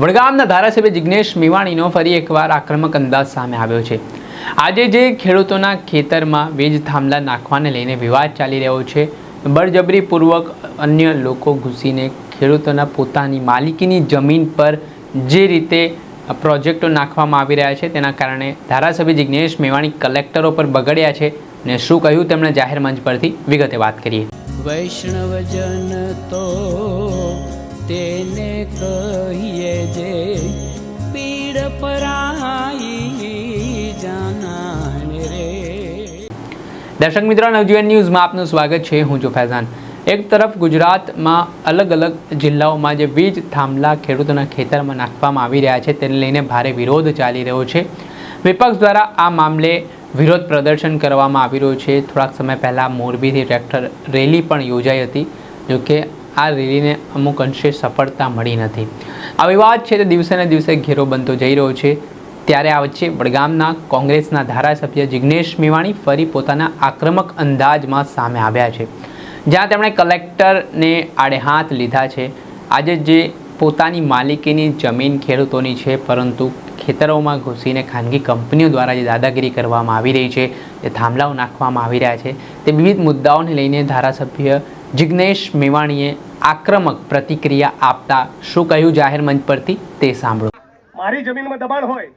વડગામના ધારાસભ્ય જિગ્નેશ મેવાણીનો ફરી એકવાર આક્રમક અંદાજ સામે આવ્યો છે। આજે જે ખેડૂતોના ખેતરમાં વીજ થાંભલા નાખવાને લઈને વિવાદ ચાલી રહ્યો છે, બળજબરીપૂર્વક અન્ય લોકો ઘૂસીને ખેડૂતોના પોતાની માલિકીની જમીન પર જે રીતે પ્રોજેક્ટો નાખવામાં આવી રહ્યા છે, તેના કારણે ધારાસભ્ય જિગ્નેશ મેવાણી કલેક્ટરો પર બગડ્યા છે અને શું કહ્યું તેમણે જાહેર મંચ પરથી વિગતે વાત કરીએ। વૈષ્ણવજન તો તેને કહીએ જે પીડ પરાઈ જાનાને રે। દર્શક મિત્રો, નવજીવન ન્યૂઝમાં આપનું સ્વાગત છે। હું છું ફૈઝાન। એક તરફ ગુજરાતમાં અલગ અલગ જિલ્લાઓમાં જે વીજ થાંભલા ખેડૂતોના ખેતરમાં નાખવામાં આવી રહ્યા છે, તેને લઈને ભારે વિરોધ ચાલી રહ્યો છે। વિપક્ષ દ્વારા આ મામલે વિરોધ પ્રદર્શન કરવામાં આવી રહ્યું છે। થોડાક સમય પહેલાં મોરબીથી ટ્રેક્ટર રેલી પણ યોજાઈ હતી, જોકે આ રેલીને અમુક અંશે સફળતા મળી નથી। આ વિવાદ છે તે દિવસે ને દિવસે ઘેરો બનતો જઈ રહ્યો છે। ત્યારે આ વચ્ચે વડગામના કોંગ્રેસના ધારાસભ્ય જિગ્નેશ મેવાણી ફરી પોતાના આક્રમક અંદાજમાં સામે આવ્યા છે, જ્યાં તેમણે કલેક્ટરને આડે હાથ લીધા છે। આજે જે પોતાની માલિકીની જમીન ખેડૂતોની છે, પરંતુ ખેતરોમાં ઘૂસીને ખાનગી કંપનીઓ દ્વારા જે દાદાગીરી કરવામાં આવી રહી છે, જે થાંભલાઓ નાખવામાં આવી રહ્યા છે, તે વિવિધ મુદ્દાઓને લઈને ધારાસભ્ય જિગ્નેશ મેવાણીએ આક્રમક પ્રતિક્રિયા આપતા શું કહ્યું જાહેર મંચ પરથી તે સાંભળો। મારી જમીનમાં દબાણ હોય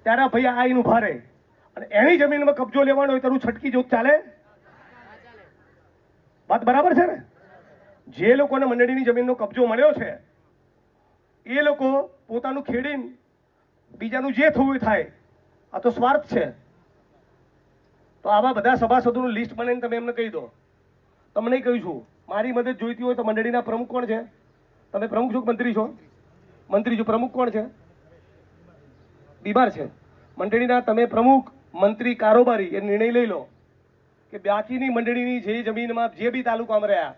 ત્યારે ભાઈ આઈને ઉભા રહે, અને એની જમીનમાં કબજો લેવાનો હોય તો છટકી જો ચાલે? વાત બરાબર છે ને? જે લોકોને મંડળીની જમીનનો કબજો મળ્યો છે એ લોકો પોતાનું ખેડીને બીજાનું જે થવું થાય, આ તો સ્વાર્થ છે। તો આવા બધા સભાસદોનું લિસ્ટ બનાવીને તમે એમને કહી દો। તમને કહ્યું છું, મારી મદદ જોઈતી હોય તો મંડળીના પ્રમુખ કોણ છે? તમે પ્રમુખ છો કે મંત્રી છો? મંત્રી છો। પ્રમુખ કોણ છે? બીમાર છે મંડળીના। તમે પ્રમુખ, મંત્રી, કારોબારી એ નિર્ણય લઈ લો કે બાકીની મંડળીની જે જમીનમાં જે બી તાલુકામાં રહ્યા,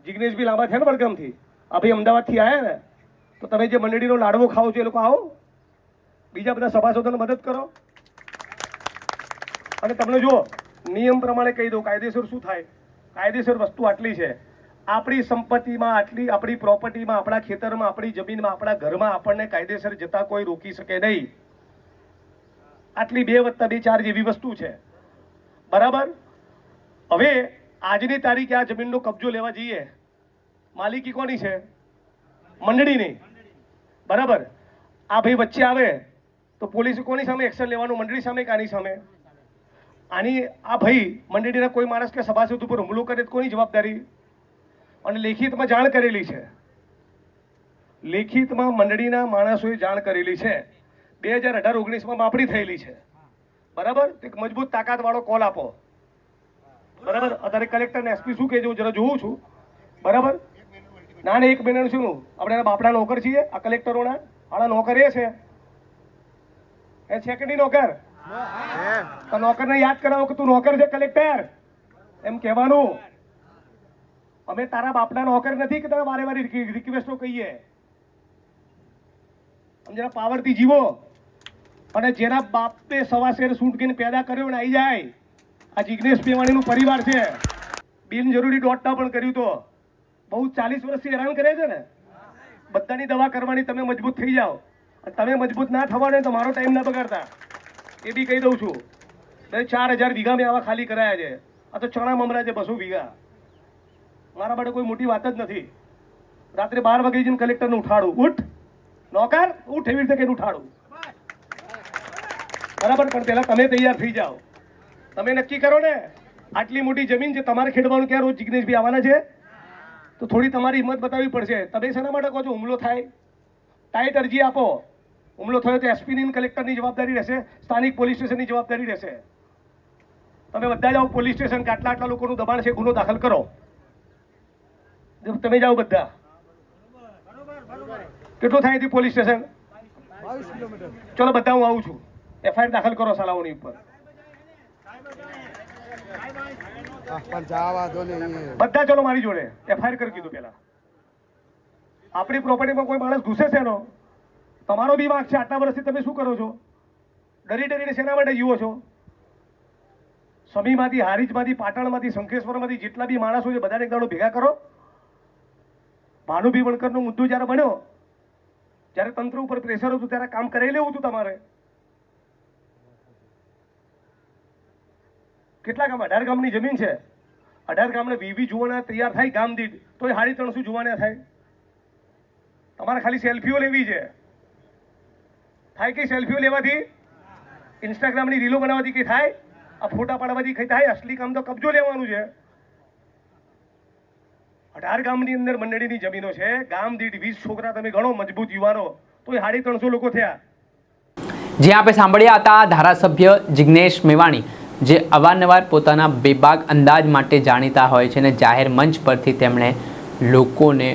જિગ્નેશભાઈ લાંબા છે ને વડગામથી, આ ભાઈ અમદાવાદથી આવ્યા ને, તો તમે જે મંડળીનો લાડવો ખાઓ છો એ લોકો આવો, બીજા બધા સભાસદોને મદદ કરો। અને તમને જો નિયમ પ્રમાણે કહી દો કાયદેસર શું થાય। કાયદેસર વસ્તુ આટલી છે, આપણી સંપત્તિમાં આટલી, આપણી પ્રોપર્ટીમાં, આપણા ખેતરમાં, આપણી જમીનમાં, આપણા ઘરમાં આપણને કાયદેસર જતા કોઈ રોકી શકે નહીં। આટલી 2+2 જેવી વસ્તુ છે, બરાબર? હવે આજની તારીખે આ જમીનનો કબજો લેવા જઈએ, માલિકી કોની છે? મંડળીની, બરાબર? આ ભાઈ વચ્ચે આવે તો પોલીસે કોની સામે એક્શન લેવાનું? મંડળી સામે કે આની સામે? આની આ ભાઈ મંડળીના કોઈ માણસ કે સભાસદ ઉપર હુમલો કરે તો કોની જવાબદારી? અને લેખિતમાં જાણ કરેલી છે, લેખિતમાં મંડળીના માણસોએ જાણ કરેલી છે। 2018-19માં માપણી થયેલી છે, બરાબર? એક મજબૂત તાકાતવાળો કોલ આપો, બરાબર? અત્યારે કલેક્ટર ને એસપી શું કહે છે હું જરા જોઉં છું, બરાબર? ના ને 1 મહિનાનું શું, આપણે એના બાપડા નોકર છીએ આ કલેક્ટરોના? આના નોકર એ છે, એ છે કે નહીં નોકર? તો નોકરને યાદ કરાવો કે તું નોકર છે કલેક્ટર, એમ કહેવાનું। અમે તારા બાપના નોકર નથી કે તમે વારે વારે રિક્વેસ્ટો કહીએ। જરા પાવરથી જીવો, અને જેના બાપે સવાશેર સૂંટકીને પેદા કર્યો ને આવી જાય, આ જિગ્નેશ મેવાણીનું પરિવાર છે। બિનજરૂરી દોડતા પણ કર્યું તો બહુ 40 વર્ષથી હેરાન કરે છે ને। બધાની દવા કરવાની, તમે મજબૂત થઈ જાઓ। તમે મજબૂત ના થવાનું તો મારો ટાઈમ ના બગાડતા, એ બી કહી દઉં છું। 4000 વીઘા મેં આવા ખાલી કરાયા છે। આ તો ચણા મમરા છે 200 વીઘા। મારા માટે કોઈ મોટી વાત જ નથી। રાત્રે 12 વાગે જઈને કલેક્ટરને ઉઠાડું, ઉઠ નોકર ઉઠ, એવી રીતે કઈ ઉઠાડું, બરાબર? પણ પહેલા તમે તૈયાર થઈ જાઓ, તમે નક્કી કરો ને આટલી મોટી જમીન છે તમારે ખેડવાનું, ક્યાં રોજ જિગ્નેશભાઈ આવવાના છે? તો થોડી તમારી હિંમત બતાવવી પડશે। તમે શેના માટે કહો છો હુમલો થાય? ટાઈટ અરજી આપો, હુમલો થયો તો એસપીની કલેક્ટરની જવાબદારી રહેશે, સ્થાનિક પોલીસ સ્ટેશનની જવાબદારી રહેશે। તમે બધા જાઓ પોલીસ સ્ટેશન કે આટલા લોકોનું દબાણ છે, ગુનો દાખલ કરો। તમે જાઓ બધા, કેટલું થાય પોલીસ સ્ટેશન? 22 કિલોમીટર। ચલો બધા હું આવું છું, એફઆઈઆર દાખલ કરો સાલાઓની ઉપર। બધા ચલો મારી જોડે એફઆઈઆર કરી કીધું। પેલા આપણી પ્રોપર્ટીમાં કોઈ માણસ ઘૂસે છે નો, તમારો બી વાંક છે। આટલા વર્ષથી તમે શું કરો છો? ડરી ડરીને શેના માટે જીવો છો? સમીમાંથી, હારીજમાંથી, પાટણમાંથી, શંખેશ્વરમાંથી જેટલા બી માણસો છે બધાને એક દાડો ભેગા કરો। ભાનુભી વણકરનો મુદ્દો જ્યારે બન્યો જ્યારે તંત્ર ઉપર પ્રેશર હતું ત્યારે કામ કરાવી લેવું હતું તમારે. કેટલા ગામ? 18 ગામની જમીન છે. 18 ગામને 20 જોવાના તૈયાર થાય ગામ દીઠ, તો એ 350 જોવાના થાય. તમારે ખાલી સેલ્ફીઓ લેવી છે. થાય કે સેલ્ફીઓ લેવાથી, ઇન્સ્ટાગ્રામની રીલો બનાવવાથી કઈ થાય? આ ફોટા પાડવાથી કઈ થાય? અસલી કામ તો કબજો લેવાનું છે. 18 ગામની અંદર મંડળીની જમીનો છે. ગામ દીઠ 20 છોકરા તમે ગણો મજબૂત યુવાનો, તો એ 350 લોકો થયા. જે આપણે સાંભળ્યા હતા ધારાસભ્ય જિગ્નેશ મેવાણી, જે અવારનવાર પોતાના બેબાક અંદાજ માટે જાણીતા હોય છે અને જાહેર મંચ પરથી તેમણે લોકોને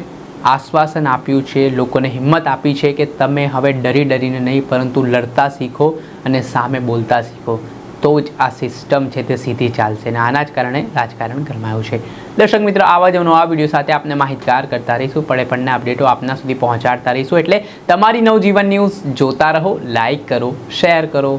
આશ્વાસન આપ્યું છે, લોકોને હિંમત આપી છે કે તમે હવે ડરી ડરીને નહીં પરંતુ લડતા શીખો અને સામે બોલતા શીખો, તો જ આ સિસ્ટમ છે તે સીધી ચાલશે અને આના જ કારણે રાજકારણ ગરમાયું છે. દર્શક મિત્રો, આવા જ નવા વિડીયો સાથે આપને માહિતગાર કરતા રહીશું, પડે અપડેટો આપના સુધી પહોંચાડતા રહીશું. એટલે તમારી નવજીવન ન્યૂઝ જોતા રહો, લાઈક કરો, શેર કરો.